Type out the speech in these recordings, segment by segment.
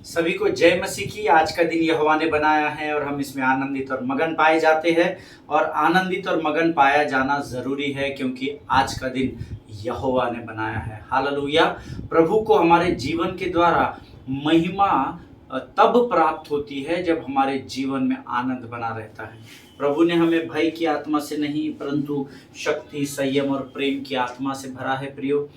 सभी को जय मसीह की। आज का दिन यहोवा ने बनाया है और हम इसमें आनंदित और मगन पाए जाते हैं। और आनंदित और मगन पाया जाना ज़रूरी है क्योंकि आज का दिन यहोवा ने बनाया है। हालेलुया। प्रभु को हमारे जीवन के द्वारा महिमा तब प्राप्त होती है जब हमारे जीवन में आनंद बना रहता है। प्रभु ने हमें भय की आत्मा से नहीं परंतु शक्ति, संयम और प्रेम की आत्मा से भरा है प्रियो।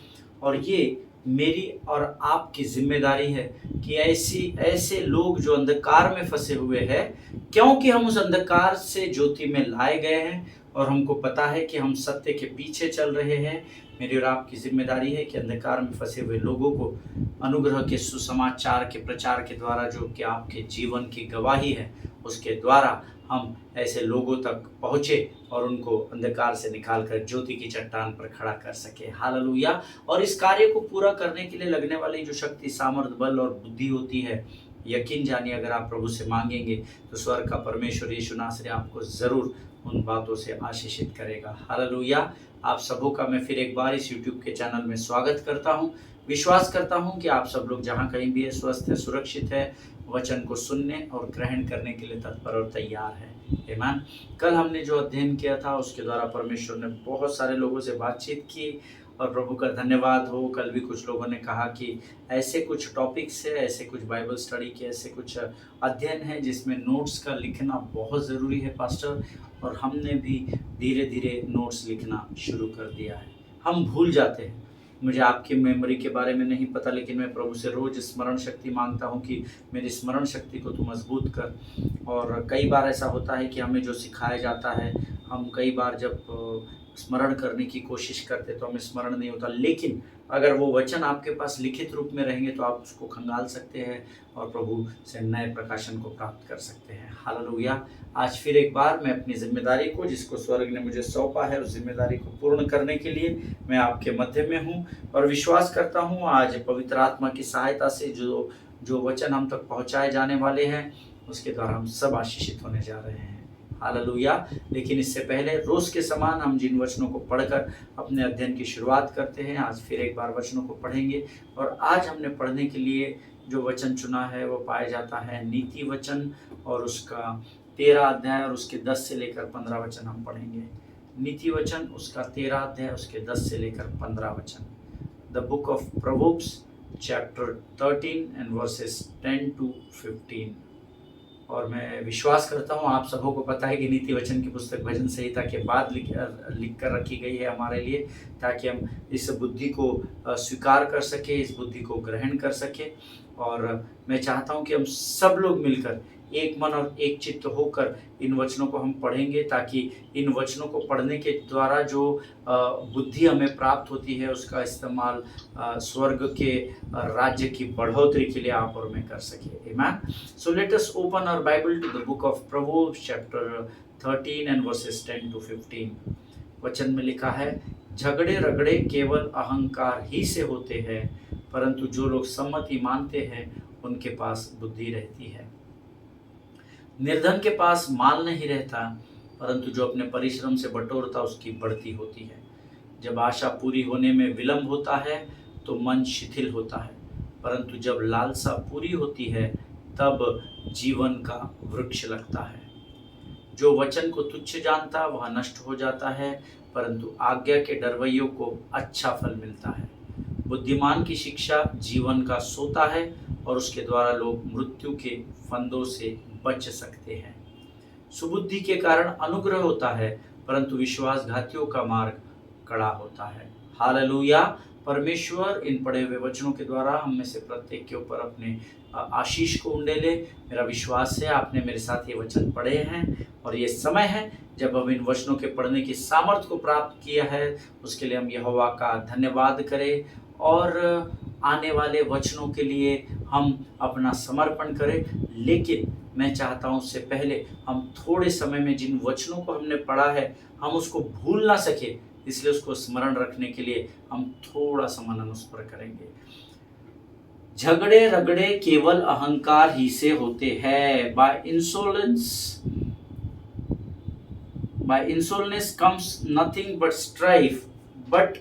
और ये मेरी और आपकी जिम्मेदारी है कि ऐसे लोग जो अंधकार में फंसे हुए हैं, क्योंकि हम उस अंधकार से ज्योति में लाए गए हैं और हमको पता है कि हम सत्य के पीछे चल रहे हैं। मेरी और आपकी जिम्मेदारी है कि अंधकार में फंसे हुए लोगों को अनुग्रह के सुसमाचार के प्रचार के द्वारा, जो कि आपके जीवन की गवाही है, उसके द्वारा हम ऐसे लोगों तक पहुँचे और उनको अंधकार से निकालकर ज्योति की चट्टान पर खड़ा कर सके। हालेलुया। और इस कार्य को पूरा करने के लिए लगने वाली जो शक्ति, सामर्थ, बल और बुद्धि होती है, यकीन जानिए अगर आप प्रभु से मांगेंगे तो स्वर्ग का परमेश्वर यीशु नासरी आपको ज़रूर उन बातों से आशीषित करेगा। हालेलुया। आप सबों का मैं फिर एक बार इस यूट्यूब के चैनल में स्वागत करता हूँ। विश्वास करता हूँ कि आप सब लोग जहाँ कहीं भी है, स्वस्थ है, सुरक्षित है, वचन को सुनने और ग्रहण करने के लिए तत्पर और तैयार है। आमीन। कल हमने जो अध्ययन किया था उसके द्वारा परमेश्वर ने बहुत सारे लोगों से बातचीत की और प्रभु का धन्यवाद हो। कल भी कुछ लोगों ने कहा कि ऐसे कुछ टॉपिक्स है, ऐसे कुछ बाइबल स्टडी के ऐसे कुछ अध्ययन है जिसमें नोट्स का लिखना बहुत ज़रूरी है पास्टर। और हमने भी धीरे धीरे नोट्स लिखना शुरू कर दिया है। हम भूल जाते हैं। मुझे आपकी मेमोरी के बारे में नहीं पता, लेकिन मैं प्रभु से रोज़ स्मरण शक्ति मांगता हूँ कि मेरी स्मरण शक्ति को तू मजबूत कर। और कई बार ऐसा होता है कि हमें जो सिखाया जाता है, हम कई बार जब स्मरण करने की कोशिश करते तो हमें स्मरण नहीं होता, लेकिन अगर वो वचन आपके पास लिखित रूप में रहेंगे तो आप उसको खंगाल सकते हैं और प्रभु से नए प्रकाशन को प्राप्त कर सकते हैं। हालेलुया। आज फिर एक बार मैं अपनी जिम्मेदारी को, जिसको स्वर्ग ने मुझे सौंपा है, उस जिम्मेदारी को पूर्ण करने के लिए मैं आपके मध्य में हूँ और विश्वास करता हूँ आज पवित्र आत्मा की सहायता से जो वचन हम तक पहुँचाए जाने वाले हैं उसके द्वारा हम सब आशीषित होने जा रहे हैं। हालेलुया। लेकिन इससे पहले रोज के समान हम जिन वचनों को पढ़कर अपने अध्ययन की शुरुआत करते हैं, आज फिर एक बार वचनों को पढ़ेंगे। और आज हमने पढ़ने के लिए जो वचन चुना है वो पाया जाता है नीति वचन, और उसका 13 अध्याय और उसके 10 से लेकर 15 वचन हम पढ़ेंगे। नीति वचन उसका 13 अध्याय, उसके 10 से लेकर 15 वचन। The book of Proverbs chapter 13 and verses 10 to 15। और मैं विश्वास करता हूँ आप सबों को पता है कि नीति वचन की पुस्तक भजन संहिता के बाद लिख कर रखी गई है हमारे लिए, ताकि हम इस बुद्धि को स्वीकार कर सके, इस बुद्धि को ग्रहण कर सके। और मैं चाहता हूँ कि हम सब लोग मिलकर एक मन और एक चित्त होकर इन वचनों को हम पढ़ेंगे, ताकि इन वचनों को पढ़ने के द्वारा जो बुद्धि हमें प्राप्त होती है उसका इस्तेमाल स्वर्ग के राज्य की बढ़ोतरी के लिए आप और मैं कर सके। आमीन। So let us open our Bible to the book of Proverbs chapter 13 and verses 10 to 15। वचन में लिखा है, झगड़े रगड़े केवल अहंकार ही से होते हैं, परंतु जो लोग सम्मति मानते हैं उनके पास बुद्धि रहती है। निर्धन के पास माल नहीं रहता, परंतु जो अपने परिश्रम से बटोरता उसकी बढ़ती होती है। जब आशा पूरी होने में विलंब होता है तो मन शिथिल होता है, परंतु जब लालसा पूरी होती है तब जीवन का वृक्ष लगता है। जो वचन को तुच्छ जानता वह नष्ट हो जाता है, परंतु आज्ञा के डरवैयों को अच्छा फल मिलता है। बुद्धिमान की शिक्षा जीवन का सोता है और उसके द्वारा लोग मृत्यु के फंदों से बच सकते हैं। सुबुद्धि के कारण अनुग्रह होता है, परंतु विश्वासघातियों का मार्ग कड़ा होता है। हालेलुया। परमेश्वर इन पढ़े हुए वचनों के द्वारा हम में से प्रत्येक के ऊपर अपने आशीष को उंडेले। मेरा विश्वास है आपने मेरे साथ ये वचन पढ़े हैं और ये समय है जब हम इन वचनों के पढ़ने की सामर्थ्य को प्राप्त किया है, उसके लिए हम यहोवा का धन्यवाद करें और आने वाले वचनों के लिए हम अपना समर्पण करें। लेकिन मैं चाहता हूं उससे पहले हम थोड़े समय में जिन वचनों को हमने पढ़ा है हम उसको भूल ना सके, इसलिए उसको स्मरण रखने के लिए हम थोड़ा सा मनन उस पर करेंगे। झगड़े रगड़े केवल अहंकार ही से होते हैं। By insolence comes nothing but strife, but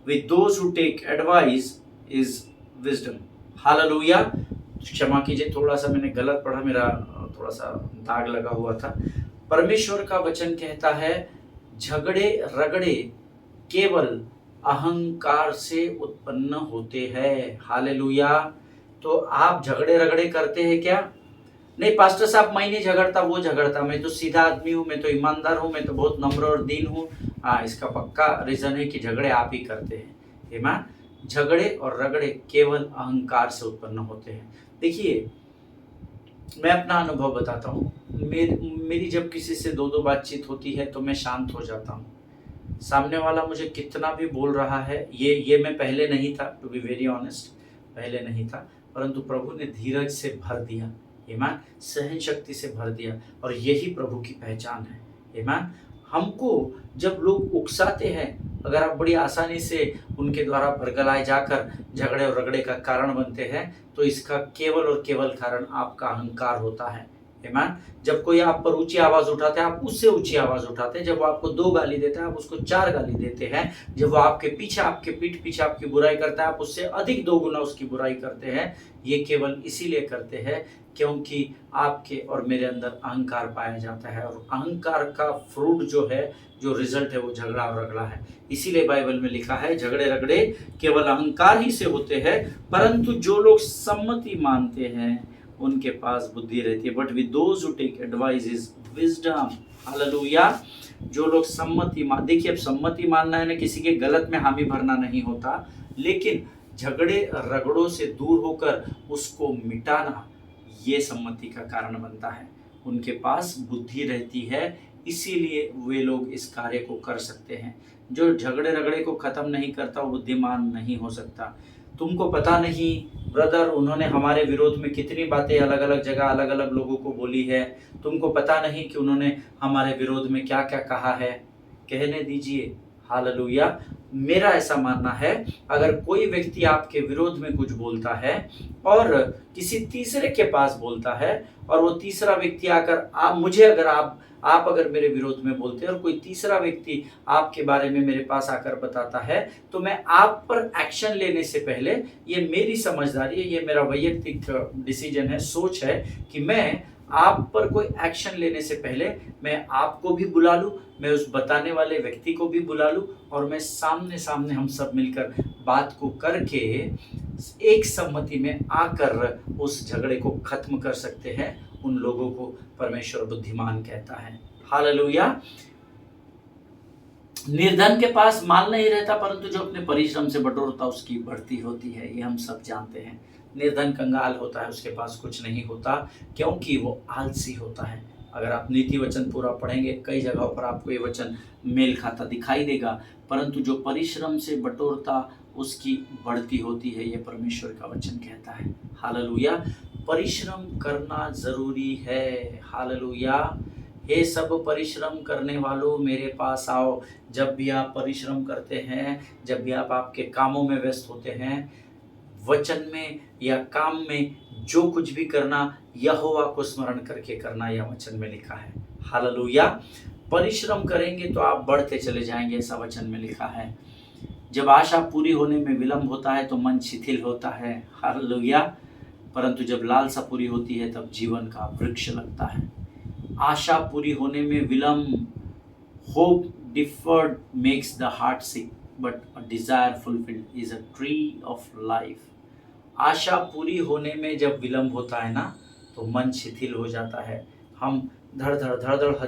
with those who take advice is wisdom. Hallelujah. क्षमा कीजिए, थोड़ा सा मैंने गलत पढ़ा, मेरा थोड़ा सा दाग लगा हुआ था। परमेश्वर का वचन कहता है झगड़े रगड़े केवल अहंकार से उत्पन्न होते हैं। हालेलुया। तो आप झगड़े रगड़े करते हैं क्या? नहीं पास्टर साहब, मैं नहीं झगड़ता, वो झगड़ता, मैं तो सीधा आदमी हूँ, मैं तो ईमानदार हूँ, मैं तो बहुत नम्र और दीन हूँ। हाँ, इसका पक्का रीजन है कि झगड़े आप ही करते हैं। ईमान, झगड़े और रगड़े केवल अहंकार से उत्पन्न होते हैं। देखिए, मैं अपना अनुभव बताता हूँ। मेरी जब किसी से दो बातचीत होती है तो मैं शांत हो जाता हूँ। सामने वाला मुझे कितना भी बोल रहा है, ये मैं पहले नहीं था, टू बी वेरी ऑनेस्ट, पहले नहीं था, परंतु प्रभु ने धीरज से भर दिया। ईमान, सहन शक्ति से भर दिया, और यही प्रभु की पहचान है। ईमान, हमको जब लोग उकसाते हैं, अगर आप बड़ी आसानी से उनके द्वारा भरगलाए जाकर झगड़े और रगड़े का कारण बनते हैं, तो इसका केवल और केवल कारण आपका अहंकार होता है। ईमान, जब कोई आप पर ऊंची आवाज उठाता है, आप उससे ऊंची आवाज उठाते हैं। जब वो आपको 2 गाली देता है, आप उसको 4 गाली देते हैं। जब वो आपके पीछे, आपके पीठ पीछे आपकी बुराई करता है, आप उससे अधिक 2 गुना उसकी बुराई करते हैं। ये केवल इसीलिए करते हैं क्योंकि आपके और मेरे अंदर अहंकार पाया जाता है, और अहंकार का फ्रूट जो है, जो रिजल्ट है, वो झगड़ा और रगड़ा है। इसीलिए बाइबल में लिखा है झगड़े रगड़े केवल अहंकार ही से होते हैं, परंतु जो लोग सम्मति मानते हैं उनके पास बुद्धि रहती है। But with those who take advice is wisdom. हालेलुया। जो लोग सम्मति मान, देखिए अब सम्मति मानना है ना, किसी के गलत में हामी भरना नहीं होता, लेकिन झगड़े रगड़ों से दूर होकर उसको मिटाना, ये सम्मति का कारण बनता है। उनके पास बुद्धि रहती है, इसीलिए वे लोग इस कार्य को कर सकते हैं। जो झगड़े रगड़े को खत्म नहीं करता वो बुद्धिमान नहीं हो सकता। तुमको पता नहीं ब्रदर, उन्होंने हमारे विरोध में कितनी बातें अलग अलग जगह अलग अलग लोगों को बोली है। तुमको पता नहीं कि उन्होंने हमारे विरोध में क्या क्या कहा है। कहने दीजिए। हालेलुया। मेरा ऐसा मानना है, अगर कोई व्यक्ति आपके विरोध में कुछ बोलता है और किसी तीसरे के पास बोलता है, और वो तीसरा व्यक्ति आकर आप अगर मेरे विरोध में बोलते हैं और कोई तीसरा व्यक्ति आपके बारे में मेरे पास आकर बताता है, तो मैं आप पर एक्शन लेने से पहले, ये मेरी समझदारी है, ये मेरा वैयक्तिक डिसीजन है, सोच है, कि मैं आप पर कोई एक्शन लेने से पहले मैं आपको भी बुला लूं, मैं उस बताने वाले व्यक्ति को भी बुला लूं, और मैं सामने सामने हम सब मिलकर बात को करके एक सम्मति में आकर उस झगड़े को खत्म कर सकते हैं। उन लोगों को परमेश्वर बुद्धिमान कहता है। हालेलुया। निर्धन के पास माल नहीं रहता, परंतु जो अपने परिश्रम से बटोरता उसकी बढ़ती होती है, ये हम सब जानते हैं। निर्धन कंगाल होता है, उसके पास कुछ नहीं होता, क्योंकि वो आलसी होता है। अगर आप नीति वचन पूरा पढ़ेंगे, कई जगहों पर आपको ये वचन मेल खाता दिखाई देगा, परंतु जो परिश्रम से बटोरता उसकी बढ़ती होती है, ये परमेश्वर का वचन कहता है। हालेलुया। परिश्रम करना जरूरी है। हालेलुया। हे सब परिश्रम करने वालों, मेरे पास आओ। जब भी आप परिश्रम करते हैं, जब भी आप आपके कामों में व्यस्त होते हैं, वचन में या काम में जो कुछ भी करना, यहोवा को स्मरण करके करना, यह वचन में लिखा है। हालेलुया। परिश्रम करेंगे तो आप बढ़ते चले जाएंगे, ऐसा वचन में लिखा है। जब आशा पूरी होने में विलंब होता है तो मन शिथिल होता है। हालेलुया। परंतु जब लालसा पूरी होती है तब जीवन का वृक्ष लगता है। आशा पूरी होने में विलंब, hope deferred makes the heart sick, but a desire fulfilled is a tree of life. आशा पूरी होने में जब विलंब होता है ना, तो मन शिथिल हो जाता है। हम धड़ धड़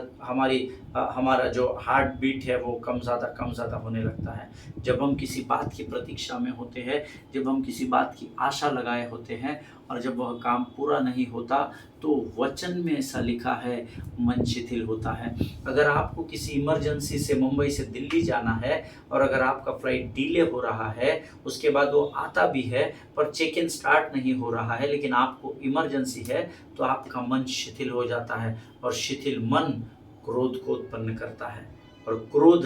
हमारा जो हार्ट बीट है वो कम ज़्यादा होने लगता है। जब हम किसी बात की प्रतीक्षा में होते हैं, जब हम किसी बात की आशा लगाए होते हैं, और जब वह काम पूरा नहीं होता, तो वचन में ऐसा लिखा है, मन शिथिल होता है। अगर आपको किसी इमरजेंसी से मुंबई से दिल्ली जाना है, और अगर आपका फ्लाइट डिले हो रहा है, उसके बाद वो आता भी है पर चेक इन स्टार्ट नहीं हो रहा है, लेकिन आपको इमरजेंसी है, तो आपका मन शिथिल हो जाता है, और शिथिल मन क्रोध को उत्पन्न करता है, और क्रोध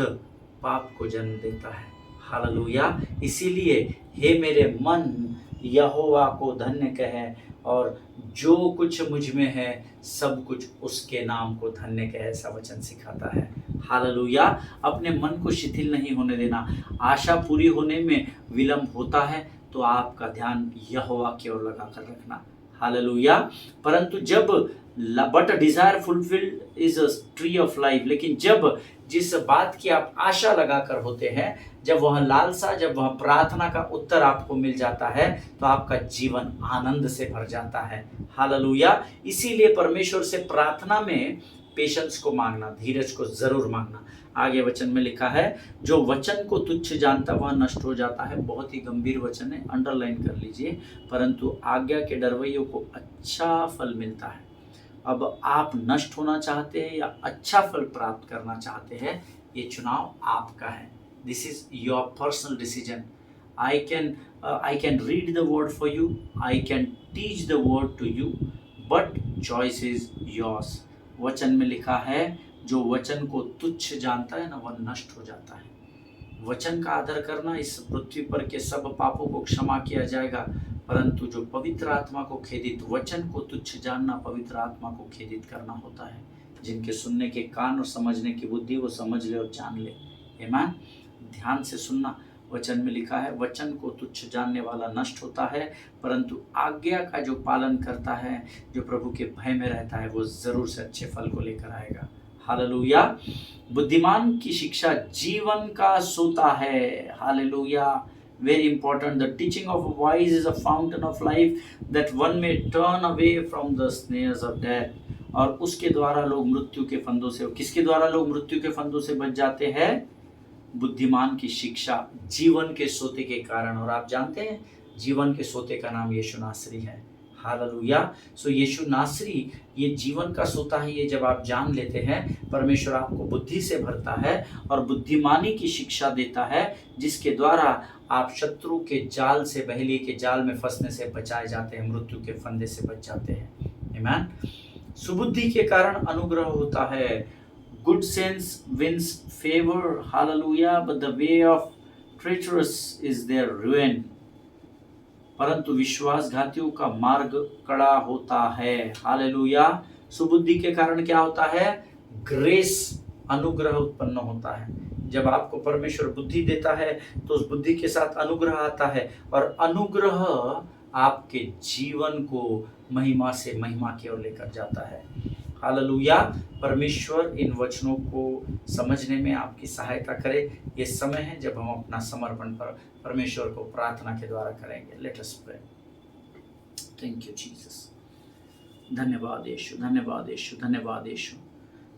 पाप को जन्म देता है। हालेलुया। इसीलिए हे मेरे मन, यहोवा को धन्य कहे, और जो कुछ मुझ में है सब कुछ उसके नाम को धन्य कहे, ऐसा वचन सिखाता है। हालेलुया। अपने मन को शिथिल नहीं होने देना। आशा पूरी होने में विलंब होता है तो आपका ध्यान यहोवा की ओर लगा कर रखना। हालेलुया। परंतु जब but desire fulfilled is a tree of life, लेकिन जब जिस बात की आप आशा लगाकर होते हैं, जब वह लालसा, जब वह प्रार्थना का उत्तर आपको मिल जाता है, तो आपका जीवन आनंद से भर जाता है। हालेलुया। इसीलिए परमेश्वर से प्रार्थना में पेशेंस को मांगना, धीरज को जरूर मांगना। आगे वचन में लिखा है, जो वचन को तुच्छ जानता वह नष्ट हो जाता है। बहुत ही गंभीर वचन है, अंडरलाइन कर लीजिए। परंतु आज्ञा के डरवैयों को अच्छा फल मिलता है। अब आप नष्ट होना चाहते हैं या अच्छा फल प्राप्त करना चाहते हैं, ये चुनाव आपका है। This is your personal decision. I can read the word for you, I can teach the word to you, but choice is yours. वचन में लिखा है, जो वचन को तुच्छ जानता है ना, वह नष्ट हो जाता है। वचन का आदर करना, इस पृथ्वी पर के सब पापों को क्षमा किया जाएगा, परंतु जो पवित्र आत्मा को खेदित, वचन को तुच्छ जानना पवित्र आत्मा को खेदित करना होता है। जिनके सुनने के कान और समझने की बुद्धि, वो समझ ले और जान ले। आमीन। ध्यान से सुनना। वचन में लिखा है, वचन को तुच्छ जानने वाला नष्ट होता है, परंतु आज्ञा का जो पालन करता है, जो प्रभु के भय में रहता है, वो जरूर से अच्छे फल को लेकर आएगा। हालेलुया। बुद्धिमान की शिक्षा जीवन का सोता है। Hallelujah. Very important. The teaching of a wise is a fountain of life, that one may turn away from the snares of death. और उसके द्वारा लोग मृत्यु के फंदों से, किसके द्वारा लोग मृत्यु के फंदों से बच जाते हैं? बुद्धिमान की शिक्षा जीवन के सोते के कारण। और आप जानते हैं, जीवन के सोते का नाम यीशु नासरी है। हालेलुया। सो यीशु नासरी ये जीवन का सोता है। ये जब आप जान लेते हैं, परमेश्वर आपको बुद्धि से भरता है और बुद्धिमानी की शिक्षा देता है, जिसके द्वारा आप शत्रु के जाल से, बहेलिए के जाल में फंसने से बचाए जाते हैं, मृत्यु के फंदे से बच जाते हैं। आमीन। सुबुद्धि के कारण अनुग्रह होता है। Good sense wins favour. हालेलुया। But the way of treacherous is their ruin. परंतु विश्वासघातियों का मार्ग कड़ा होता है। हालेलुया। सुबुद्धि के कारण क्या होता है? ग्रेस, अनुग्रह उत्पन्न होता है। जब आपको परमेश्वर बुद्धि देता है, तो उस बुद्धि के साथ अनुग्रह आता है, और अनुग्रह आपके जीवन को महिमा से महिमा की ओर लेकर जाता है। हालेलुया। परमेश्वर इन वचनों को समझने में आपकी सहायता करे। ये समय है जब हम अपना समर्पण पर परमेश्वर को प्रार्थना के द्वारा करेंगे। Let us pray. Thank you Jesus. धन्यवाद यीशु, धन्यवाद यीशु, धन्यवाद यीशु।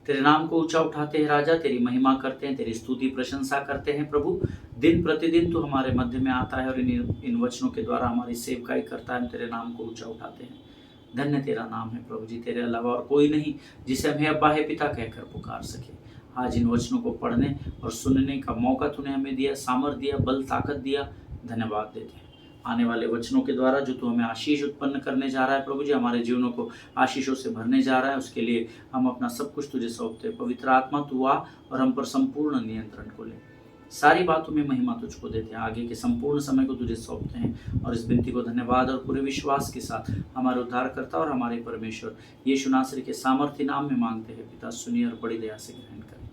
तेरे नाम को ऊंचा उठाते हैं राजा, तेरी महिमा करते हैं, तेरी स्तुति प्रशंसा करते हैं प्रभु। दिन प्रतिदिन तू हमारे मध्य में आता है और इन वचनों के द्वारा हमारी सेवकाई करता है। हम तेरे नाम को ऊंचा उठाते हैं। धन्य तेरा नाम है प्रभु जी। तेरे अलावा और कोई नहीं जिसे हमें अब्बा है पिता कहकर पुकार सके। आज इन वचनों को पढ़ने और सुनने का मौका तूने हमें दिया, सामर्थ दिया, बल ताकत दिया। धन्यवाद देते हैं। आने वाले वचनों के द्वारा जो तू हमें आशीष उत्पन्न करने जा रहा है प्रभु जी, हमारे जीवनों को आशीषों से भरने जा रहा है, उसके लिए हम अपना सब कुछ तुझे सौंपते हैं। पवित्र आत्मा तू आ और हम पर संपूर्ण नियंत्रण को ले। सारी बातों में महिमा तुझको देते हैं। आगे के संपूर्ण समय को तुझे सौंपते हैं और इस विनती को धन्यवाद और पूरे विश्वास के साथ हमारे उद्धारकर्ता और हमारे परमेश्वर यीशु नासरी के सामर्थ्य नाम में मांगते हैं पिता। सुनिए और बड़ी दया से ग्रहण करें।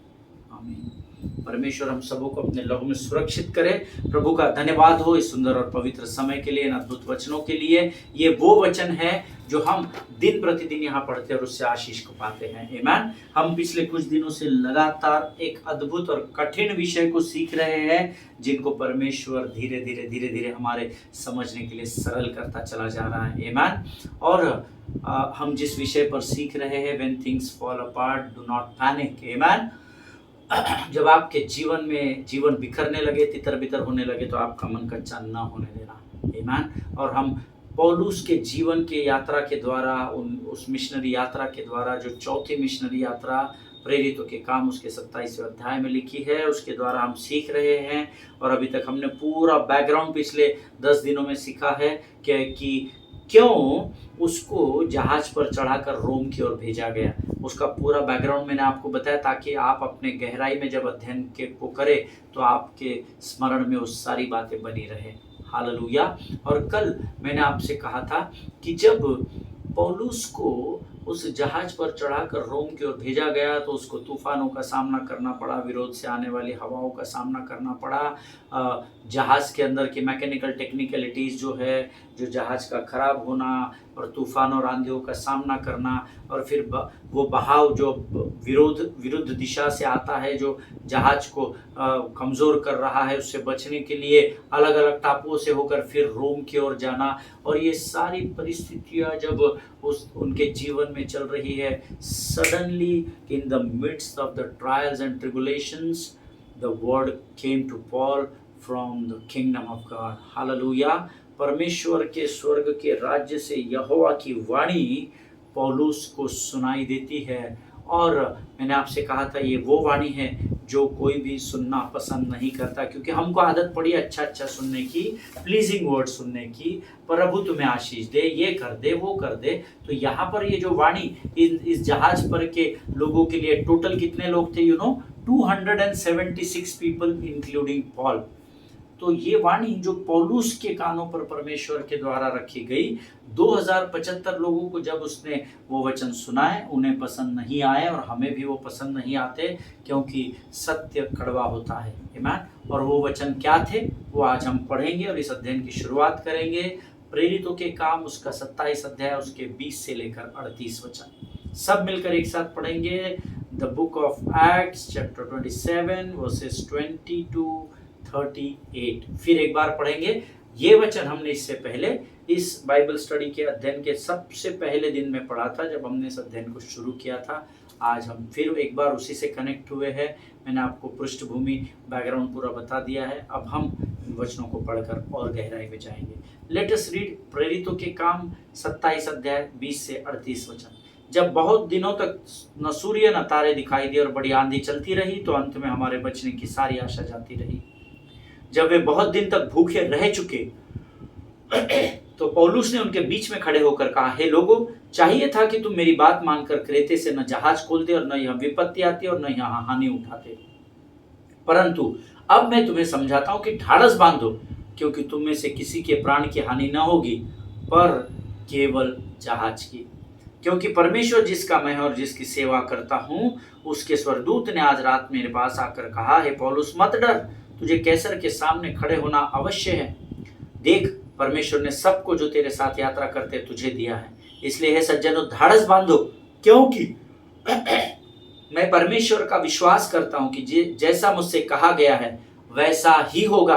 आमीन। परमेश्वर हम सबों को अपने लहू में सुरक्षित करे। प्रभु का धन्यवाद हो इस सुंदर और पवित्र समय के लिए, इन अद्भुत वचनों के लिए। ये वो वचन है जो हम दिन प्रतिदिन यहाँ पढ़ते हैं और उससे आशीष को पाते हैं। आमीन। हम पिछले कुछ दिनों से लगातार एक अद्भुत और कठिन विषय को सीख रहे हैं, जिनको परमेश्वर धीरे धीरे धीरे धीरे हमारे समझने के लिए सरल करता चला जा रहा है। आमीन। और हम जिस विषय पर सीख रहे हैं, when things fall apart do not panic. आमीन। जब आपके जीवन में जीवन बिखरने लगे, तितर बितर होने लगे, तो आपका मन कच्चा न होने देना। आमीन। और हम पौलुस के जीवन के यात्रा के द्वारा, उस मिशनरी यात्रा के द्वारा, जो चौथी मिशनरी यात्रा प्रेरितों के काम उसके 27वें अध्याय में लिखी है, उसके द्वारा हम सीख रहे हैं। और अभी तक हमने पूरा बैकग्राउंड पिछले 10 दिनों में सीखा है कि क्यों उसको जहाज पर चढ़ाकर रोम की ओर भेजा गया। उसका पूरा बैकग्राउंड मैंने आपको बताया, ताकि आप अपने गहराई में जब अध्ययन को करें तो आपके स्मरण में वो सारी बातें बनी रहे। हालेलुया। और कल मैंने आपसे कहा था कि जब पौलुस को उस जहाज पर चढ़ाकर रोम की ओर भेजा गया, तो उसको तूफानों का सामना करना पड़ा, विरोध से आने वाली हवाओं का सामना करना पड़ा, जहाज़ के अंदर की मैकेनिकल टेक्निकलिटीज़ जो है, जो जहाज़ का ख़राब होना और तूफ़ान और आंधियों का सामना करना, और फिर वो बहाव जो विरुद्ध दिशा से आता है, जो जहाज़ को कमज़ोर कर रहा है, उससे बचने के लिए अलग-अलग टापुओं से होकर फिर रोम की ओर जाना, और ये सारी परिस्थितियाँ जब उनके जीवन में चल रही है, suddenly in the midst of the trials and tribulations the word came to Paul from the kingdom of God. Hallelujah. परमेश्वर के स्वर्ग के राज्य से यहोवा की वाणी पौलुस को सुनाई देती है, और मैंने आपसे कहा था ये वो वाणी है जो कोई भी सुनना पसंद नहीं करता, क्योंकि हमको आदत पड़ी अच्छा सुनने की, प्लीजिंग वर्ड सुनने की, प्रभु तुम्हें आशीष दे, ये कर दे, वो कर दे। तो यहाँ पर ये जो वाणी इस जहाज पर के लोगों के लिए, टोटल कितने लोग थे 276 पीपल इंक्लूडिंग पॉल। तो ये वाणी जो पौलुस के कानों पर परमेश्वर के द्वारा रखी गई, 2075 लोगों को जब उसने वो वचन सुनाए, उन्हें पसंद नहीं आए, और हमें भी वो पसंद नहीं आते, क्योंकि सत्य कड़वा होता है। आमीन। और वो वचन क्या थे वो आज हम पढ़ेंगे और इस अध्ययन की शुरुआत करेंगे। प्रेरितों के काम उसका 27 अध्याय, उसके 20 से लेकर 38 वचन सब मिलकर एक साथ पढ़ेंगे। The book of acts chapter 27 versus 20 to 38। फिर एक बार पढ़ेंगे। ये वचन हमने इससे पहले इस बाइबल स्टडी के अध्ययन के सबसे पहले दिन में पढ़ा था, जब हमने इस अध्ययन को शुरू किया था। आज हम फिर एक बार उसी से कनेक्ट हुए हैं। मैंने आपको पृष्ठभूमि बैकग्राउंड पूरा बता दिया है। अब हम वचनों को पढ़कर और गहराई में जाएंगे। लेट अस रीड प्रेरितों के काम 27 अध्याय 20 से 38 वचन। जब बहुत दिनों तक न सूर्य न तारे दिखाई दिए और बड़ी आंधी चलती रही, तो अंत में हमारे बचने की सारी आशा जाती रही। जब वे बहुत दिन तक भूखे रह चुके, तो पौलुस ने उनके बीच में खड़े होकर कहा, हे लोगों, चाहिए था कि तुम मेरी बात मानकर क्रेते से न जहाज खोलते और न यह विपत्ति आती और न यहाँ हानि उठाते, परंतु अब मैं तुम्हें समझाता हूं कि ढाढ़स बांधो, क्योंकि तुम में से किसी के प्राण की हानि न होगी, पर केवल जहाज की। क्योंकि परमेश्वर जिसका मैं और जिसकी सेवा करता हूं, उसके स्वर्गदूत ने आज रात मेरे पास आकर कहा, हे पौलुस, मत डर, तुझे कैसर के सामने खड़े होना अवश्य है। देख, परमेश्वर ने सबको जो तेरे साथ यात्रा करते तुझे दिया है। इसलिए हे सज्जनों, ढाढ़स बांधो, क्योंकि मैं परमेश्वर का विश्वास करता हूं कि जैसा मुझसे कहा गया है वैसा ही होगा,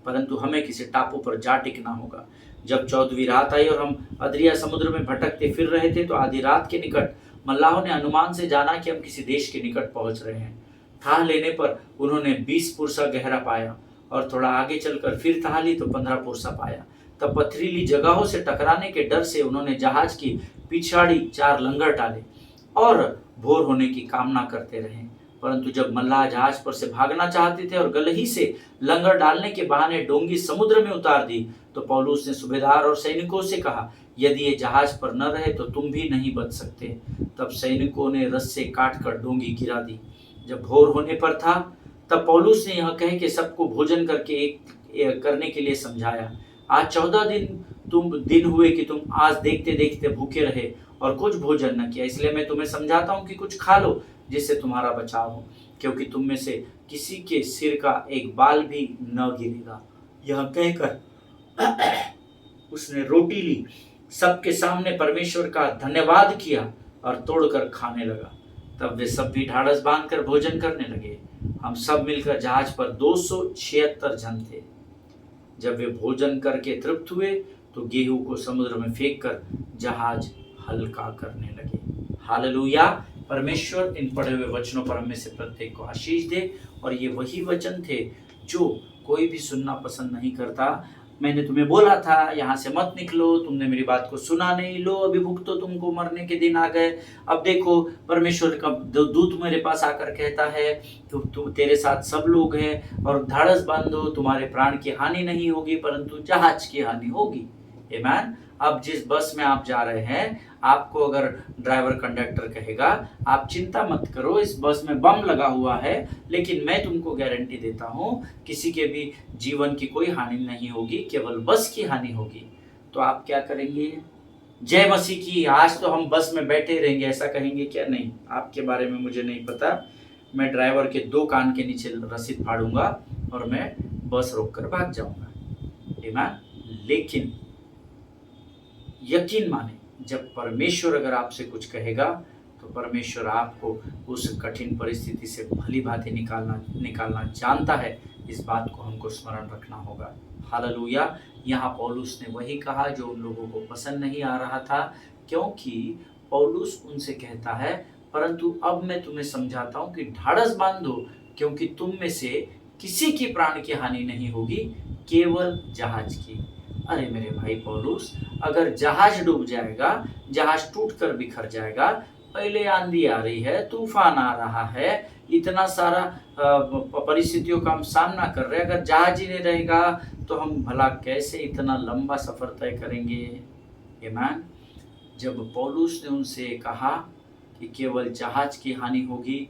परंतु हमें किसी टापू पर जा टिकना होगा। जब 14वीं रात आई और हम अद्रिया समुद्र में भटकते फिर रहे थे, तो आधी रात के निकट मल्लाहों ने अनुमान से जाना कि हम किसी देश के निकट पहुंच रहे हैं। थाह लेने पर उन्होंने 20 पुरसा गहरा पाया, और थोड़ा आगे चलकर फिर थाह ली तो 15 पुरसा पाया। तब पथरीली जगहों से टकराने के डर से उन्होंने जहाज की पिछाड़ी 4 लंगर डाले और भोर होने की कामना करते रहे। परंतु जब मल्लाह जहाज पर से भागना चाहते थे और गलही से लंगर डालने के बहाने डोंगी समुद्र में उतार दी, तो पौलुस ने सूबेदार और सैनिकों से कहा, यदि ये जहाज पर न रहे तो तुम भी नहीं बच सकते। तब सैनिकों ने रस्से काटकर डोंगी गिरा दी। जब भोर होने पर था, तब पौलुस ने यह कह के सबको भोजन करने के लिए समझाया, आज 14 दिन हुए कि तुम आज देखते देखते भूखे रहे और कुछ भोजन न किया। इसलिए मैं तुम्हें समझाता हूँ कि कुछ खा लो, जिससे तुम्हारा बचाव हो, क्योंकि तुम में से किसी के सिर का एक बाल भी न गिरेगा। यह कहकर उसने रोटी ली, सबके सामने परमेश्वर का धन्यवाद किया और तोड़कर खाने लगा। तब वे सब भी ढाढ़स बांधकर भोजन करने लगे। हम सब मिलकर जहाज पर 276 जन थे। जब वे भोजन करके तृप्त हुए, तो गेहूं को समुद्र में फेंककर जहाज हल्का करने लगे। हालेलुया। परमेश्वर इन पढ़े हुए वचनों पर हमें से प्रत्येक को आशीष दे। और ये वही वचन थे जो कोई भी सुनना पसंद नहीं करता। मैंने तुम्हें बोला था यहाँ से मत निकलो, तुमने मेरी बात को सुना नहीं, लो अभी भुगतो, तुमको मरने के दिन आ गए। अब देखो, परमेश्वर का दूत मेरे पास आकर कहता है तो तेरे साथ सब लोग हैं, और ढाढ़स बांधो, तुम्हारे प्राण की हानि नहीं होगी, परंतु जहाज की हानि होगी। आमीन। अब जिस बस में आप जा रहे हैं, आपको अगर ड्राइवर कंडक्टर कहेगा, आप चिंता मत करो, इस बस में बम लगा हुआ है, लेकिन मैं तुमको गारंटी देता हूँ किसी के भी जीवन की कोई हानि नहीं होगी, केवल बस की हानि होगी। तो आप क्या करेंगे? जय मसीह की, आज तो हम बस में बैठे रहेंगे, ऐसा कहेंगे क्या? नहीं, आपके बारे में मुझे नहीं पता। मैं ड्राइवर के 2 कान के नीचे रसीद फाड़ूंगा और मैं बस रोककर भाग जाऊंगा। ईमान। लेकिन यकीन माने, जब परमेश्वर अगर आपसे कुछ कहेगा तो परमेश्वर आपको उस कठिन परिस्थिति से भली भांति निकालना जानता है। इस बात को हमको स्मरण रखना होगा। हालेलुया। यहाँ पौलुस ने वही कहा जो उन लोगों को पसंद नहीं आ रहा था, क्योंकि पौलुस उनसे कहता है, परंतु अब मैं तुम्हें समझाता हूँ कि ढाढ़स बांधो, क्योंकि तुम में से किसी की प्राण की हानि नहीं होगी, केवल जहाज की। अरे मेरे भाई पौलुस, अगर जहाज डूब जाएगा, जहाज टूटकर बिखर जाएगा, पहले आंधी आ रही है, तूफान आ रहा है, इतना सारा परिस्थितियों का हम सामना कर रहे हैं, अगर जहाज ही नहीं रहेगा तो हम भला कैसे इतना लंबा सफर तय करेंगे। ईमान। जब पौलुस ने उनसे कहा कि केवल जहाज की हानि होगी,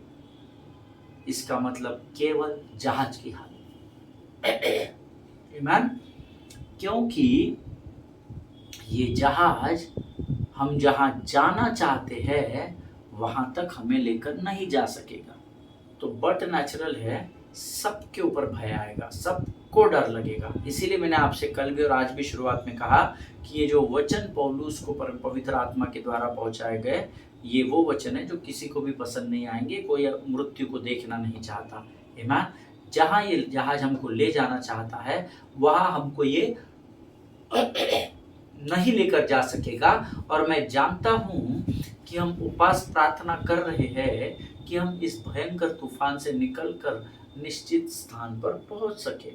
इसका मतलब केवल जहाज की हानि। ईमान। क्योंकि ये जहाज हम जहां जाना चाहते हैं वहां तक हमें लेकर नहीं जा सकेगा। तो बट नेचुरल है, सबके ऊपर भय आएगा, सबको डर लगेगा। इसीलिए मैंने आपसे कल भी और आज भी शुरुआत में कहा कि ये जो वचन पौलुस को पवित्र आत्मा के द्वारा पहुंचाए गए, ये वो वचन है जो किसी को भी पसंद नहीं आएंगे। कोई मृत्यु को देखना नहीं चाहता। ईमान। जहां ये जहाज हमको ले जाना चाहता है वहां हमको ये नहीं लेकर जा सकेगा। और मैं जानता हूं कि हम उपवास प्रार्थना कर रहे हैं कि हम इस भयंकर तूफान से निकलकर निश्चित स्थान पर पहुंच सके।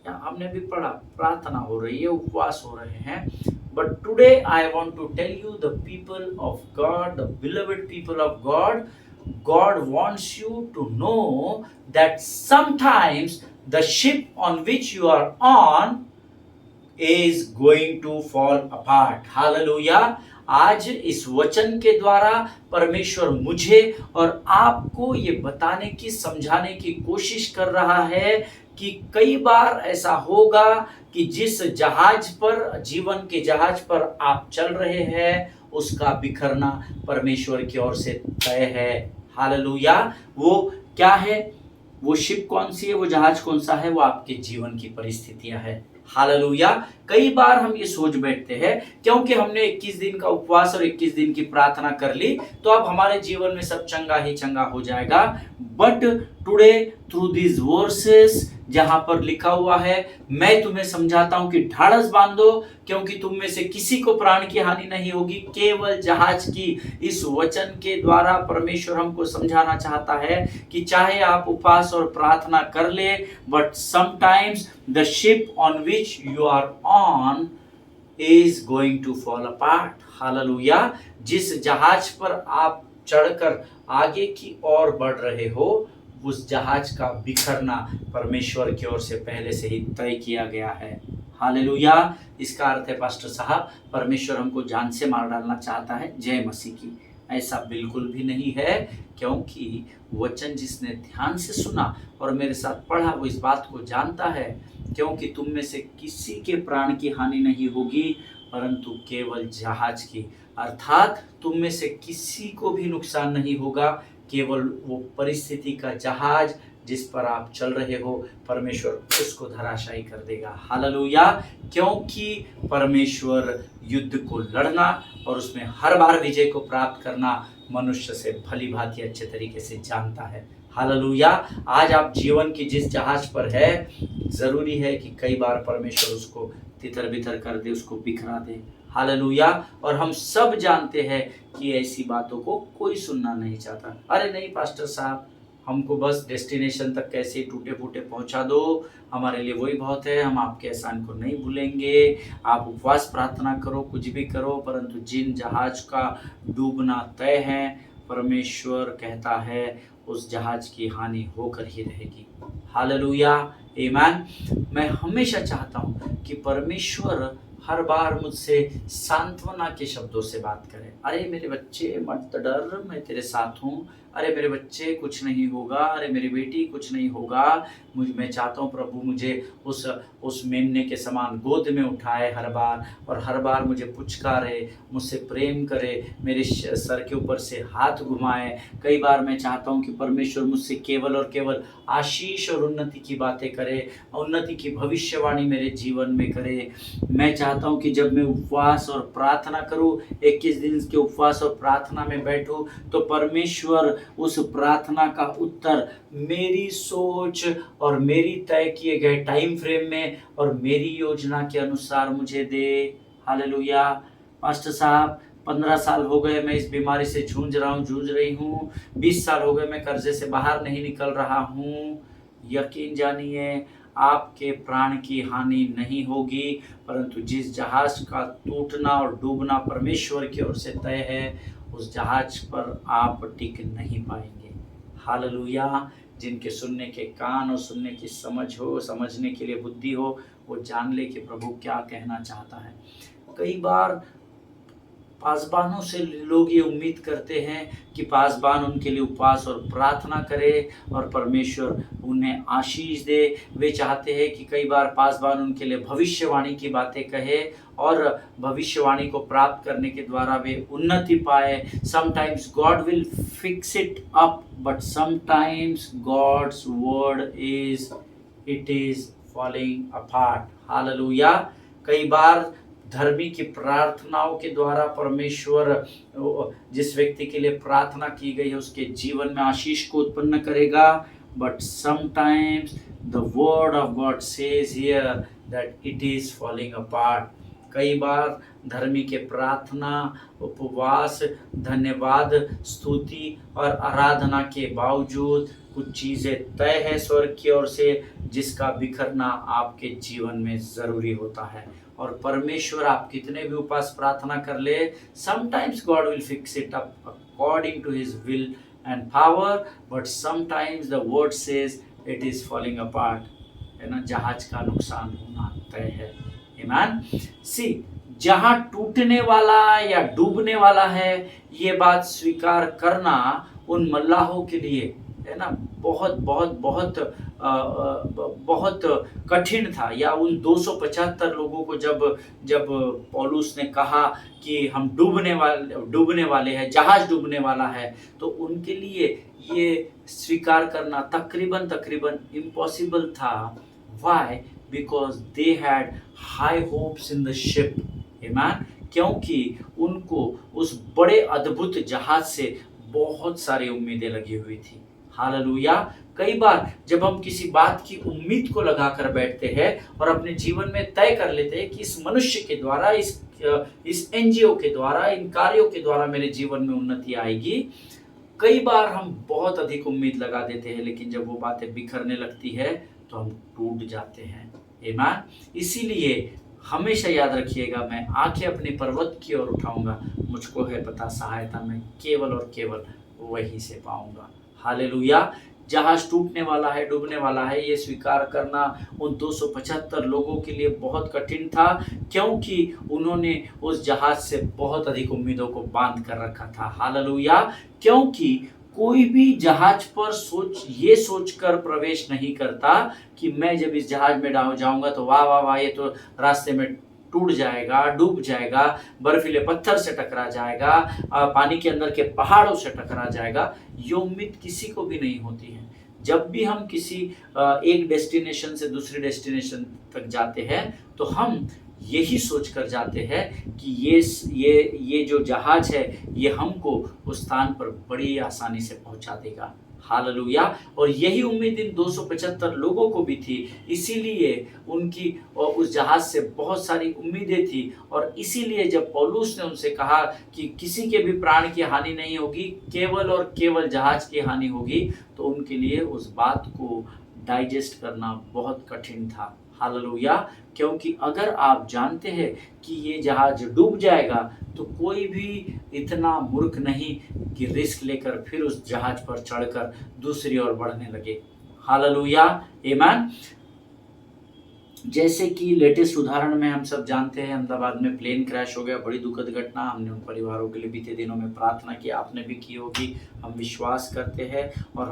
हमने भी पढ़ा, प्रार्थना हो रही है, उपवास हो रहे हैं। But today I want to tell you the people of God, the beloved people of God, God wants you to know that sometimes the ship on which you are on is going to fall apart. Hallelujah. आज इस वचन के द्वारा परमेश्वर मुझे और आपको ये बताने की, समझाने की कोशिश कर रहा है कि कई बार ऐसा होगा कि जिस जहाज पर, जीवन के जहाज पर आप चल रहे हैं, उसका बिखरना परमेश्वर की ओर से तय है। हालेलुया। वो क्या है? वो शिप कौन सी है, वो जहाज कौन सा है? वो आपके जीवन की परिस्थितियां हैं। हालेलुया। कई बार हम ये सोच बैठते हैं क्योंकि हमने 21 दिन का उपवास और 21 दिन की प्रार्थना कर ली तो अब हमारे जीवन में सब चंगा ही चंगा हो जाएगा। But today through these versus, जहां पर लिखा हुआ है, मैं तुम्हें समझाता हूं कि ढाढ़स बांधो, क्योंकि तुम में से किसी को प्राण की हानि नहीं होगी, केवल जहाज की। इस वचन के द्वारा परमेश्वर हमको समझाना चाहता है कि चाहे आप उपवास और प्रार्थना कर ले, but sometimes the ship on which you are on is going to fall apart. हालेलुया। जिस जहाज पर आप चढ़कर आगे की ओर बढ़ रहे हो, उस जहाज का बिखरना परमेश्वर की ओर से पहले से ही तय किया गया है। हालेलुया। इसका अर्थ है पास्टर साहब, परमेश्वर हमको जान से मार डालना चाहता है। जय मसीह की। ऐसा बिल्कुल भी नहीं है, क्योंकि वचन जिसने ध्यान से सुना और मेरे साथ पढ़ा वो इस बात को जानता है, क्योंकि तुम में से किसी के प्राण की हानि नहीं होगी, परंतु केवल जहाज की। अर्थात तुम में से किसी को भी नुकसान नहीं होगा, केवल वो परिस्थिति का जहाज जिस पर आप चल रहे हो, परमेश्वर उसको धराशायी कर देगा। हालेलुया। क्योंकि परमेश्वर युद्ध को लड़ना और उसमें हर बार विजय को प्राप्त करना मनुष्य से भली भांति अच्छे तरीके से जानता है। हालेलुया। आज आप जीवन की जिस जहाज पर है, जरूरी है कि कई बार परमेश्वर उसको तितर बितर कर दे, उसको बिखरा दे। हालेलुया। और हम सब जानते हैं कि ऐसी बातों को कोई सुनना नहीं चाहता। अरे नहीं पास्टर साहब, हमको बस डेस्टिनेशन तक कैसे टूटे फूटे पहुंचा दो, हमारे लिए वही बहुत है, हम आपके एहसान को नहीं भूलेंगे। आप उपवास प्रार्थना करो, कुछ भी करो, परंतु जिन जहाज का डूबना तय है, परमेश्वर कहता है उस जहाज की हानि होकर ही रहेगी। हालेलुया। आमीन। मैं हमेशा चाहता हूं कि परमेश्वर हर बार मुझसे सांत्वना के शब्दों से बात करे। अरे मेरे बच्चे मत डर, मैं तेरे साथ हूँ। अरे मेरे बच्चे कुछ नहीं होगा, अरे मेरी बेटी कुछ नहीं होगा। मैं चाहता हूँ प्रभु मुझे उस उस मेमने के समान गोद में उठाए हर बार, और हर बार मुझे पुचकारे, मुझसे प्रेम करे, मेरे सर के ऊपर से हाथ घुमाए। कई बार मैं चाहता हूँ कि परमेश्वर मुझसे केवल और केवल आशीष और उन्नति की बातें करे, उन्नति की भविष्यवाणी मेरे जीवन में करे। मैं चाहता हूँ कि जब मैं उपवास और प्रार्थना करूँ, 21 दिन के उपवास और प्रार्थना में बैठूँ, तो परमेश्वर उस प्रार्थना का उत्तर मेरी सोच और मेरी तय किए गए टाइम फ्रेम में और मेरी योजना के अनुसार मुझे दे। हालेलुया। पास्टर साहब, 15 साल हो गए मैं इस बीमारी से जूझ रही हूँ, 20 साल हो गए मैं कर्जे से बाहर नहीं निकल रहा हूँ। यकीन जानिए, आपके प्राण की हानि नहीं होगी, परंतु जिस जहाज का टूटना और डूबना परमेश्वर की ओर से तय है, उस जहाज पर आप टिक नहीं पाएंगे। हालेलुया। जिनके सुनने के कान और सुनने की समझ हो, समझने के लिए बुद्धि हो, वो जान ले कि प्रभु क्या कहना चाहता है। कई बार पासबानों से लोग ये उम्मीद करते हैं कि पासबान उनके लिए उपवास और प्रार्थना करे और परमेश्वर उन्हें आशीष दे। वे चाहते हैं कि कई बार पासबान उनके लिए भविष्यवाणी की बातें कहे और भविष्यवाणी को प्राप्त करने के द्वारा वे उन्नति पाए। Sometimes God will fix it up, but sometimes God's word it is falling apart. हालेलुया। कई बार धर्मी की प्रार्थनाओं के द्वारा परमेश्वर जिस व्यक्ति के लिए प्रार्थना की गई है उसके जीवन में आशीष को उत्पन्न करेगा, but sometimes the word of God says here that it is falling apart. कई बार धर्मी के प्रार्थना, उपवास, धन्यवाद, स्तुति और आराधना के बावजूद कुछ चीज़ें तय है स्वर्ग की ओर से, जिसका बिखरना आपके जीवन में ज़रूरी होता है। और परमेश्वर आप कितने भी उपवास प्रार्थना कर ले, sometimes God will fix it up according to his will and power, but sometimes the word says it is falling apart. है ना, जहाज का नुकसान होना तय है। आमीन। सी, जहां टूटने वाला या डूबने वाला है, ये बात स्वीकार करना उन मल्लाहों के लिए, है ना, बहुत बहुत बहुत बहुत कठिन था। या उन 275 लोगों को जब पौलुस ने कहा कि हम डूबने वाले हैं, जहाज डूबने वाला है, तो उनके लिए ये स्वीकार करना तकरीबन इम्पॉसिबल था। Why? Because they had high hopes in the ship. आमीन। क्योंकि उनको उस बड़े अद्भुत जहाज से बहुत सारी उम्मीदें लगी हुई थी। हालेलुया। कई बार जब हम किसी बात की उम्मीद को लगाकर बैठते हैं और अपने जीवन में तय कर लेते हैं कि इस मनुष्य के द्वारा, इस एनजीओ के द्वारा, इन कार्यों के द्वारा मेरे जीवन में उन्नति आएगी, कई बार हम बहुत अधिक उम्मीद लगा देते हैं, लेकिन जब वो बातें बिखरने लगती है तो हम टूट जाते हैं। आमीन। इसीलिए हमेशा याद रखिएगा, मैं आंखें अपने पर्वत की ओर उठाऊंगा, मुझको है पता सहायता मैं केवल और केवल वहीं से पाऊंगा। हालेलुया। जहाज टूटने वाला है, डूबने वाला है, ये स्वीकार करना उन 275 लोगों के लिए बहुत कठिन था, क्योंकि उन्होंने उस जहाज से बहुत अधिक उम्मीदों को बांध कर रखा था। हालेलुया। क्योंकि कोई भी जहाज पर ये सोचकर प्रवेश नहीं करता कि मैं जब इस जहाज में जाऊंगा तो वाह वाह वाह, ये तो रास्ते में टूट जाएगा, डूब जाएगा, बर्फीले पत्थर से टकरा जाएगा, पानी के अंदर के पहाड़ों से टकरा जाएगा। ये उम्मीद किसी को भी नहीं होती है। जब भी हम किसी एक डेस्टिनेशन से दूसरी डेस्टिनेशन तक जाते हैं तो हम यही सोच कर जाते हैं कि ये जो जहाज है ये हमको उस स्थान पर बड़ी आसानी से पहुंचा देगा। हालेलुया। और यही उम्मीद इन 275 लोगों को भी थी, इसीलिए उनकी उस जहाज से बहुत सारी उम्मीदें थी। और इसीलिए जब पौलुस ने उनसे कहा कि किसी के भी प्राण की हानि नहीं होगी, केवल और केवल जहाज की हानि होगी, तो उनके लिए उस बात को डाइजेस्ट करना बहुत कठिन था। हालेलुया। क्योंकि अगर आप जानते हैं कि ये जहाज डूब जाएगा तो कोई भी इतना मूर्ख नहीं कि रिस्क लेकर फिर उस जहाज पर चढ़कर दूसरी ओर बढ़ने लगे। हालेलुया। आमीन। जैसे कि लेटेस्ट उदाहरण में हम सब जानते हैं, अहमदाबाद में प्लेन क्रैश हो गया, बड़ी दुखद घटना। हमने उन परिवारों के लिए बीते दिनों में प्रार्थना की, आपने भी की होगी। हम विश्वास करते हैं और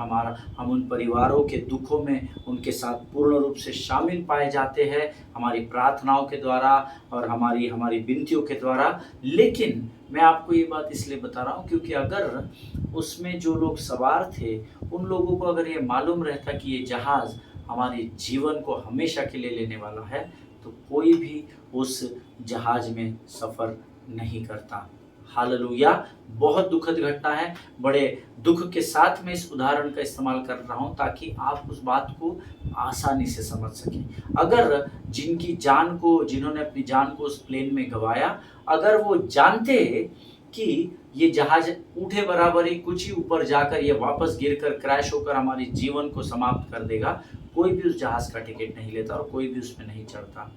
हम उन परिवारों के दुखों में उनके साथ पूर्ण रूप से शामिल पाए जाते हैं हमारी प्रार्थनाओं के द्वारा और हमारी हमारी विनतियों के द्वारा। लेकिन मैं आपको ये बात इसलिए बता रहा हूँ क्योंकि अगर उसमें जो लोग सवार थे, उन लोगों को अगर ये मालूम रहता कि ये जहाज़ हमारे जीवन को हमेशा के लिए लेने वाला है, तो कोई भी उस जहाज में सफ़र नहीं करता। हालेलुया! बहुत दुखद घटना है। बड़े दुख के साथ मैं इस उदाहरण का इस्तेमाल कर रहा हूँ ताकि आप उस बात को आसानी से समझ सकें। अगर जिन्होंने अपनी जान को उस प्लेन में गँवाया, अगर वो जानते कि ये जहाज ऊँटे बराबर ही कुछ ही ऊपर जाकर ये वापस गिरकर क्रैश होकर हमारे जीवन को समाप्त कर देगा, कोई भी उस जहाज का टिकट नहीं लेता और कोई भी उसमें नहीं चढ़ता।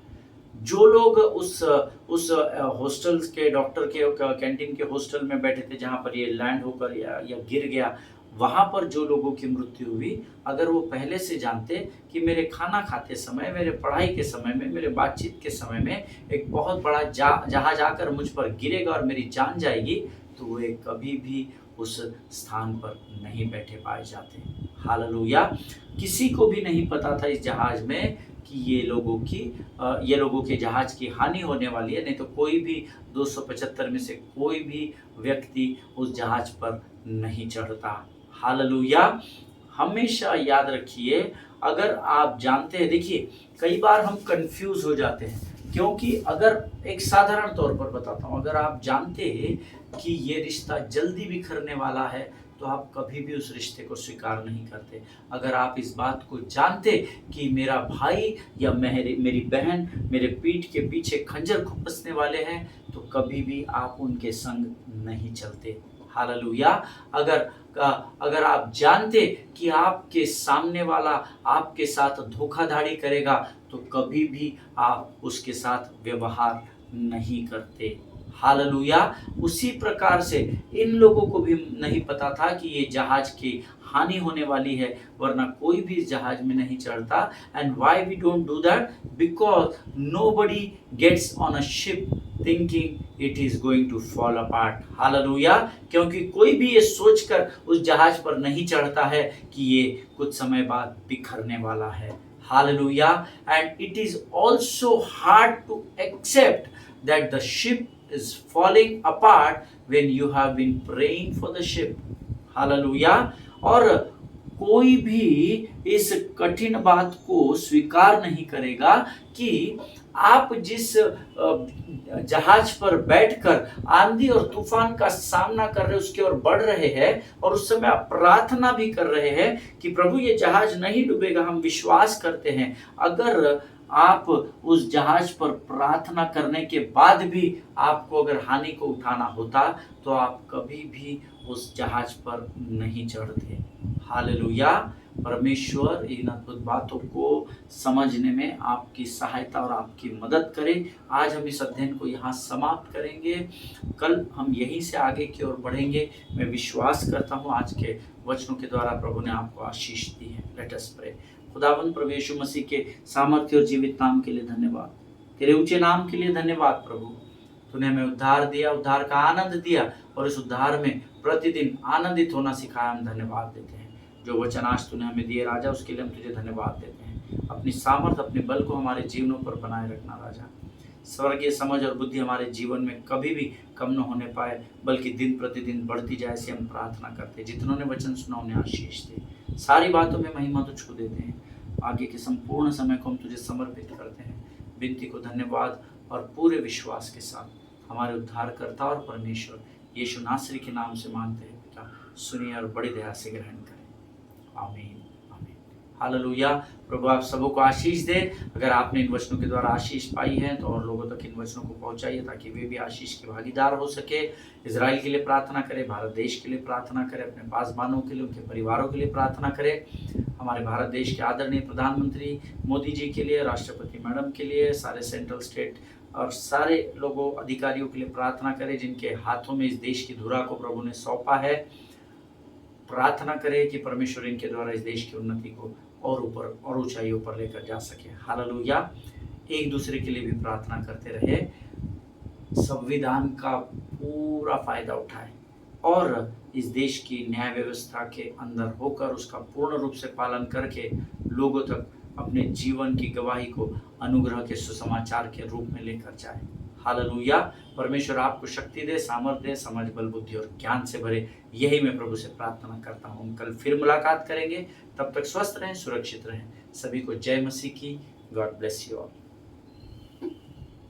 जो लोग उस हॉस्टल्स के डॉक्टर के कैंटीन के हॉस्टल में बैठे थे जहाँ पर ये लैंड होकर या गिर गया, वहाँ पर जो लोगों की मृत्यु हुई, अगर वो पहले से जानते कि मेरे खाना खाते समय, मेरे पढ़ाई के समय में, मेरे बातचीत के समय में एक बहुत बड़ा जहाज आकर मुझ पर गिरेगा और मेरी जान जाएगी, तो वे कभी भी उस स्थान पर नहीं बैठे पाए जाते। हालेलुया! किसी को भी नहीं पता था इस जहाज में कि ये लोगों के जहाज की हानि होने वाली है, नहीं तो कोई भी 275 में से कोई भी व्यक्ति उस जहाज पर नहीं चढ़ता। हालेलुया! हमेशा याद रखिए, अगर आप जानते हैं, देखिए कई बार हम कंफ्यूज हो जाते हैं क्योंकि अगर एक साधारण तौर पर बताता हूँ, अगर आप जानते हैं कि ये रिश्ता जल्दी बिखरने वाला है, तो आप कभी भी उस रिश्ते को स्वीकार नहीं करते। अगर आप इस बात को जानते कि मेरा भाई या मेरी बहन मेरे पीठ के पीछे खंजर खुपसने वाले हैं, तो कभी भी आप उनके संग नहीं चलते। हालेलुया! अगर अगर आप जानते कि आपके सामने वाला आपके साथ धोखाधड़ी करेगा, तो कभी भी आप उसके साथ व्यवहार नहीं करते। हालेलुया! उसी प्रकार से इन लोगों को भी नहीं पता था कि ये जहाज की हानि होने वाली है, वरना कोई भी इस जहाज में नहीं चढ़ता। And why we don't do that? Because nobody gets on a ship thinking it is going to fall apart. हालेलुया! क्योंकि कोई भी ये सोचकर उस जहाज पर नहीं चढ़ता है कि ये कुछ समय बाद बिखरने वाला है। Hallelujah! And it is also hard to accept that the ship is falling apart when you have been praying for the ship. Hallelujah! और कोई भी इस कठिन बात को स्वीकार नहीं करेगा कि आप जिस जहाज पर बैठकर आंधी और तूफान का सामना कर रहे, उसकी ओर बढ़ रहे हैं और उस समय आप प्रार्थना भी कर रहे हैं कि प्रभु ये जहाज नहीं डूबेगा, हम विश्वास करते हैं। अगर आप उस जहाज पर प्रार्थना करने के बाद भी आपको अगर हानि को उठाना होता, तो आप कभी भी उस जहाज पर नहीं चढ़ते। हालेलुया! परमेश्वर इन अद्भुत बातों को समझने में आपकी सहायता और आपकी मदद करे। आज हम इस अध्ययन को यहाँ समाप्त करेंगे, कल हम यहीं से आगे की ओर बढ़ेंगे। मैं विश्वास करता हूँ आज के वचनों के द्वारा प्रभु ने आपको आशीष दी है। Let us pray. खुदावंद प्रभु यीशु मसीह के सामर्थ्य और जीवित नाम के लिए धन्यवाद, तेरे ऊंचे नाम के लिए धन्यवाद। प्रभु तूने हमें उद्धार दिया, उद्धार का आनंद दिया और इस उद्धार में प्रतिदिन आनंदित होना सिखाया। हम धन्यवाद देते हैं। जो वचन आज तूने हमें दिए राजा, उसके लिए हम तुझे धन्यवाद देते हैं। अपनी सामर्थ, अपने बल को हमारे जीवनों पर बनाए रखना राजा। स्वर्गीय समझ और बुद्धि हमारे जीवन में कभी भी कम न होने पाए, बल्कि दिन प्रतिदिन बढ़ती जाए, ऐसे हम प्रार्थना करते हैं। जितनों ने वचन सुना उन्हें आशीष दे। सारी बातों में महिमा तुझको देते हैं। आगे के संपूर्ण समय को हम तुझे समर्पित करते हैं। विनती को धन्यवाद और पूरे विश्वास के साथ हमारे उद्धारकर्ता और परमेश्वर यीशु नासरी के नाम से मांगते हैं पिता, सुनिए और बड़ी दया से ग्रहण करें। आमीन, आमीन। हालेलुया! प्रभु आप सबों को आशीष दे। अगर आपने इन वचनों के द्वारा आशीष पाई है तो और लोगों तक इन वचनों को पहुंचाइए ताकि वे भी आशीष के भागीदार हो सके। इजराइल के लिए प्रार्थना करें, भारत देश के लिए प्रार्थना करें, अपने पासबानों के लिए, उनके परिवारों के लिए प्रार्थना करें। हमारे भारत देश के आदरणीय प्रधानमंत्री मोदी जी के लिए, राष्ट्रपति मैडम के लिए, सारे सेंट्रल स्टेट और सारे लोगों अधिकारियों के लिए प्रार्थना करें जिनके हाथों में इस देश की धुरा को प्रभु ने सौंपा है। प्रार्थना करें कि परमेश्वर इनके द्वारा इस देश की उन्नति को और ऊपर और ऊंचाइयों पर लेकर जा सके। हालेलुया! एक दूसरे के लिए भी प्रार्थना करते रहे, संविधान का पूरा फायदा उठाएं और इस देश की न्याय व्यवस्था के अंदर होकर उसका पूर्ण रूप से पालन करके लोगों तक अपने जीवन की गवाही को अनुग्रह के सुसमाचार के रूप में लेकर जाए। हालेलुया। परमेश्वर आपको शक्ति दे, सामर्थ्य दे, समझ, बल, बुद्धि और ज्ञान से भरे। यही मैं प्रभु से प्रार्थना करता हूँ। हम कल फिर मुलाकात करेंगे। तब तक स्वस्थ रहें, सुरक्षित रहें। सभी को जय मसीह की। God bless you all.